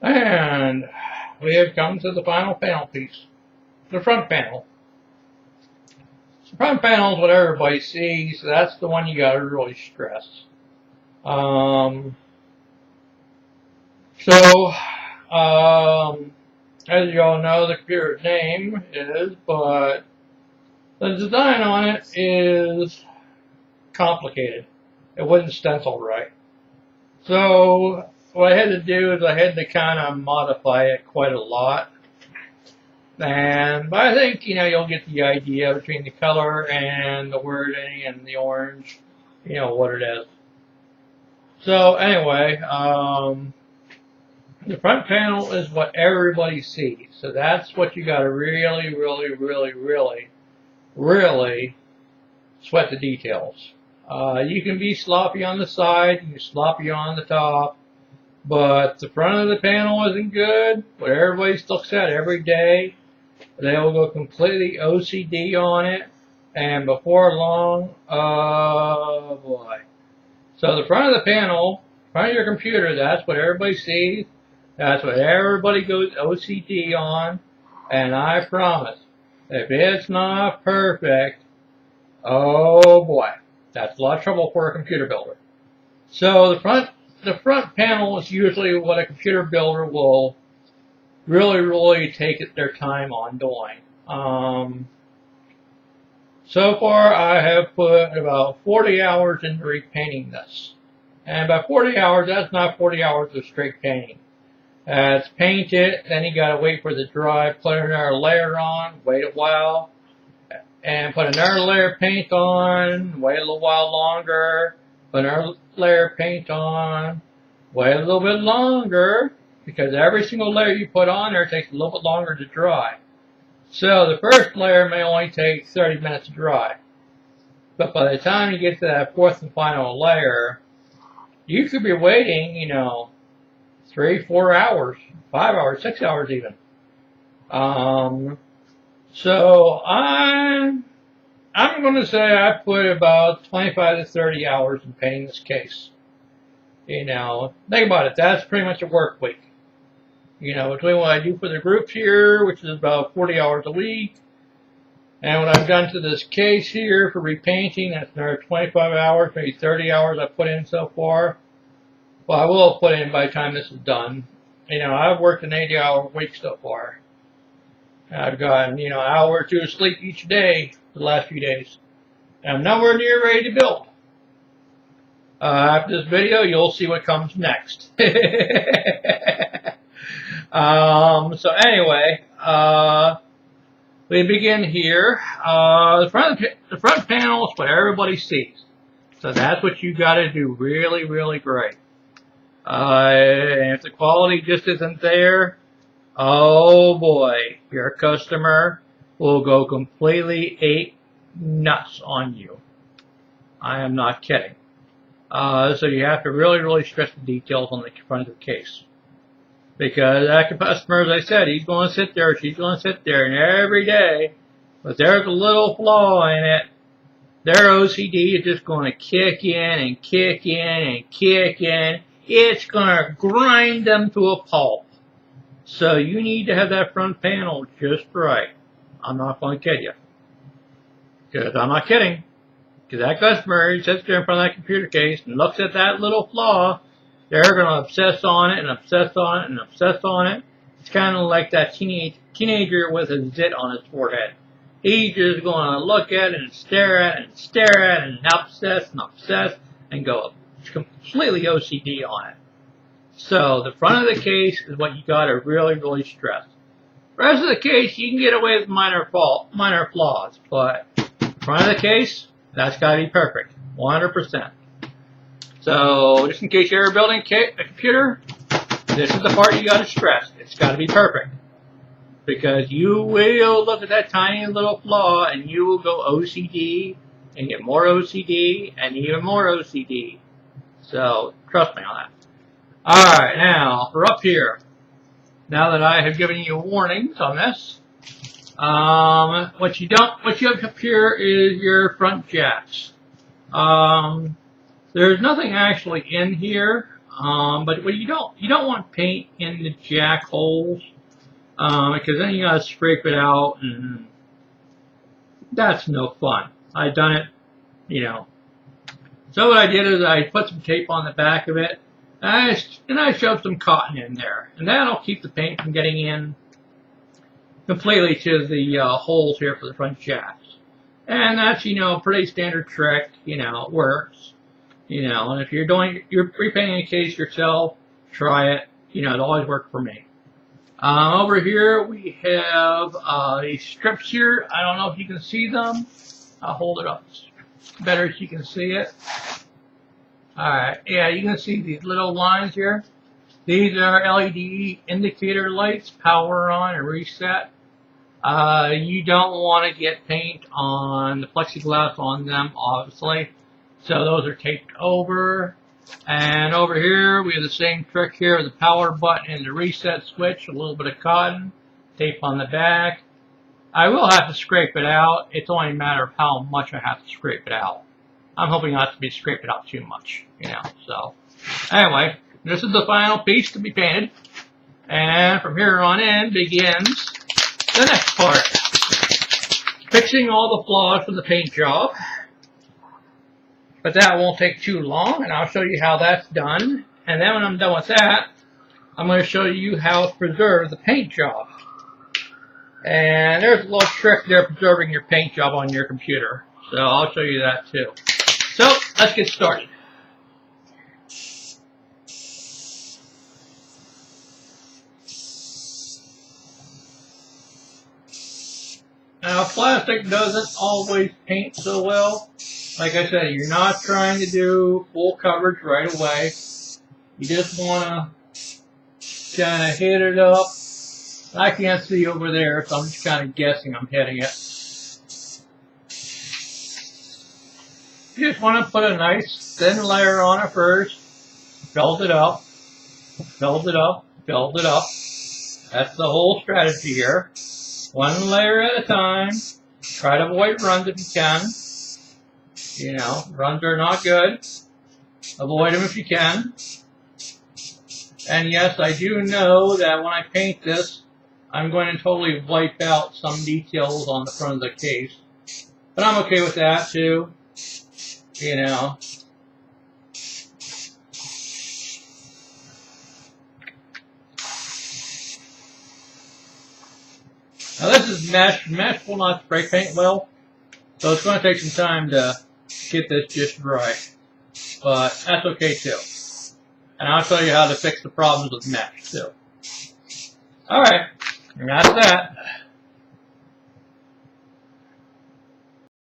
And we have come to the final panel piece, the front panel. The front panel is what everybody sees, so that's the one you got to really stress. So, as you all know, the computer's name is, but the design on it is complicated. It wasn't stenciled right. So what I had to do is I had to kind of modify it quite a lot. But I think, you'll get the idea between the color and the wording and the orange, what it is. So anyway, the front panel is what everybody sees. So that's what you got to really, really, really, really, really sweat the details. You can be sloppy on the side, you can be sloppy on the top, but the front of the panel isn't good. What everybody looks at every day, they will go completely OCD on it, and before long, oh boy. So the front of the panel, front of your computer, that's what everybody sees. That's what everybody goes OCD on, and I promise, if it's not perfect, oh boy, that's a lot of trouble for a computer builder. So the front panel is usually what a computer builder will really, really take their time on doing. So far, I have put about 40 hours into repainting this. And by 40 hours, that's not 40 hours of straight painting. It's paint it, then you gotta wait for it to dry, put another layer on, wait a while, and put another layer of paint on, wait a little while longer, put another layer of paint on, wait a little bit longer, because every single layer you put on there takes a little bit longer to dry. So the first layer may only take 30 minutes to dry. But by the time you get to that fourth and final layer, you could be waiting, 3, 4 hours, 5 hours, 6 hours even. So I'm going to say I put about 25 to 30 hours in painting this case. Think about it. That's pretty much a work week. Between what I do for the groups here, which is about 40 hours a week, and what I've done to this case here for repainting, that's another 25 hours, maybe 30 hours I've put in so far. Well, I will put in by the time this is done. I've worked an 80-hour week so far. I've gotten, an hour or two of sleep each day for the last few days. And I'm nowhere near ready to build. After this video, you'll see what comes next. So anyway, we begin here. The front panel is what everybody sees. So that's what you got to do really, really great. And if the quality just isn't there, oh boy, your customer will go completely ape nuts on you. I am not kidding. So you have to really, really stress the details on the front of the case. Because that customer, as I said, he's going to sit there, she's going to sit there, and every day, if there's a little flaw in it, their OCD is just going to kick in and kick in and kick in. It's going to grind them to a pulp. So you need to have that front panel just right. I'm not going to kid you. Because I'm not kidding. Because that customer, he sits there in front of that computer case and looks at that little flaw. They're going to obsess on it and obsess on it and obsess on it. It's kind of like that teenager with a zit on his forehead. He's just going to look at it and stare at it and stare at it and obsess and go completely OCD on it. So the front of the case is what you got to really, really stress. The rest of the case, you can get away with minor flaws, but front of the case, that's got to be perfect, 100%. So just in case you're building a computer, this is the part you got to stress. It's got to be perfect. Because you will look at that tiny little flaw and you will go OCD and get more OCD and even more OCD. So trust me on that. Alright, now for up here. Now that I have given you warnings on this, what you have up here is your front jacks. There's nothing actually in here. But what you don't want paint in the jack holes, because then you gotta scrape it out, and that's no fun. I've done it, you know. So what I did is I put some tape on the back of it, and I shoved some cotton in there, and that'll keep the paint from getting in completely to the holes here for the front shafts. And that's, you know, a pretty standard trick. You know, it works. You know, and if you're repainting a case yourself, try it. You know, it always worked for me. Over here we have these strips here. I don't know if you can see them. I'll hold it up better so you can see it. Alright, yeah, you can see these little lines here. These are LED indicator lights, power on and reset. You don't want to get paint on the plexiglass on them, obviously. So those are taped over. And over here, we have the same trick here, the power button and the reset switch, a little bit of cotton, tape on the back. I will have to scrape it out. It's only a matter of how much I have to scrape it out. I'm hoping not to be scraping out too much, you know. So, anyway, this is the final piece to be painted. And from here on in begins the next part. Fixing all the flaws from the paint job. But that won't take too long, and I'll show you how that's done. And then when I'm done with that, I'm going to show you how to preserve the paint job. And there's a little trick there preserving your paint job on your computer. So I'll show you that too. So let's get started. Now plastic doesn't always paint so well. Like I said, you're not trying to do full coverage right away. You just want to kind of hit it up. I can't see over there, so I'm just kind of guessing I'm hitting it. You just want to put a nice thin layer on it first. Build it up. Build it up. Build it up. That's the whole strategy here. One layer at a time. Try to avoid runs if you can. You know, runs are not good. Avoid them if you can. And yes, I do know that when I paint this, I'm going to totally wipe out some details on the front of the case. But I'm okay with that too. You know. Now this is mesh. Mesh will not spray paint well. So it's going to take some time to get this just right. But that's okay too. And I'll show you how to fix the problems with mesh too. Alright, and that's that.